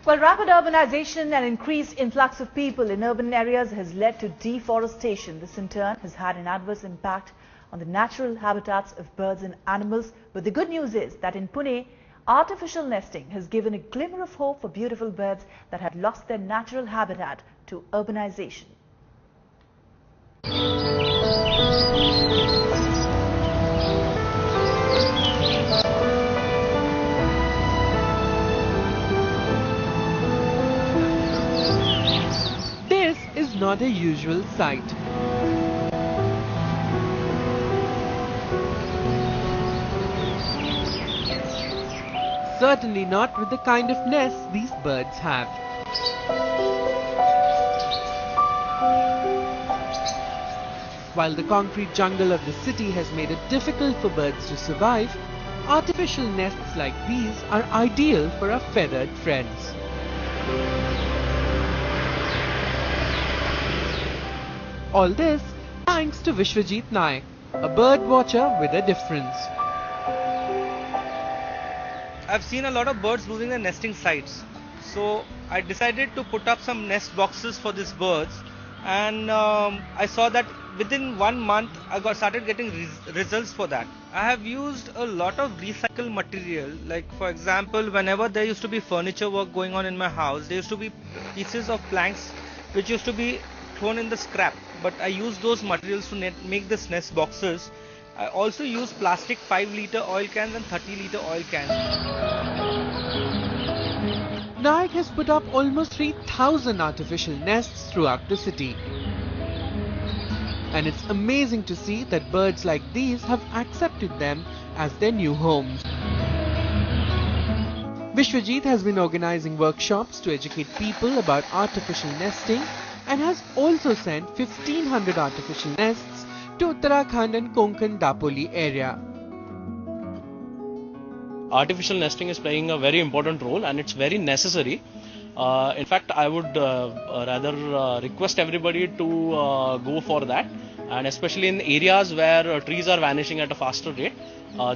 Well, rapid urbanization and increased influx of people in urban areas has led to deforestation. This in turn has had an adverse impact on the natural habitats of birds and animals. But the good news is that in Pune, artificial nesting has given a glimmer of hope for beautiful birds that had lost their natural habitat to urbanization. This is not a usual sight. Certainly not with the kind of nests these birds have. While the concrete jungle of the city has made it difficult for birds to survive, artificial nests like these are ideal for our feathered friends. All this thanks to Vishwajit Naik, a bird watcher with a difference. I've seen a lot of birds losing their nesting sites, so I decided to put up some nest boxes for these birds, and I saw that within 1 month I started getting results for that. I have used a lot of recycled material, like for example, whenever there used to be furniture work going on in my house, there used to be pieces of planks which used to be thrown in the scrap, but I used those materials to make this nest boxes. I also use plastic 5-litre oil cans and 30-litre oil cans. Naik has put up almost 3,000 artificial nests throughout the city. And it's amazing to see that birds like these have accepted them as their new homes. Vishwajit has been organizing workshops to educate people about artificial nesting and has also sent 1,500 artificial nests to Uttarakhand and Konkan Dapoli area. Artificial nesting is playing a very important role and it's very necessary. In fact, I would rather request everybody to go for that, and especially in areas where trees are vanishing at a faster rate,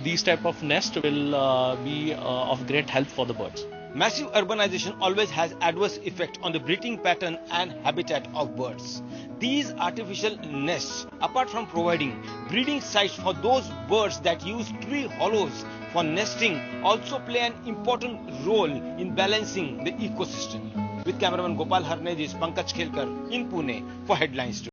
these type of nests will be of great help for the birds. Massive urbanization always has adverse effect on the breeding pattern and habitat of birds. These artificial nests, apart from providing breeding sites for those birds that use tree hollows for nesting, also play an important role in balancing the ecosystem. With cameraman Gopal Harnejis, Pankaj Khelkar in Pune for Headlines 2.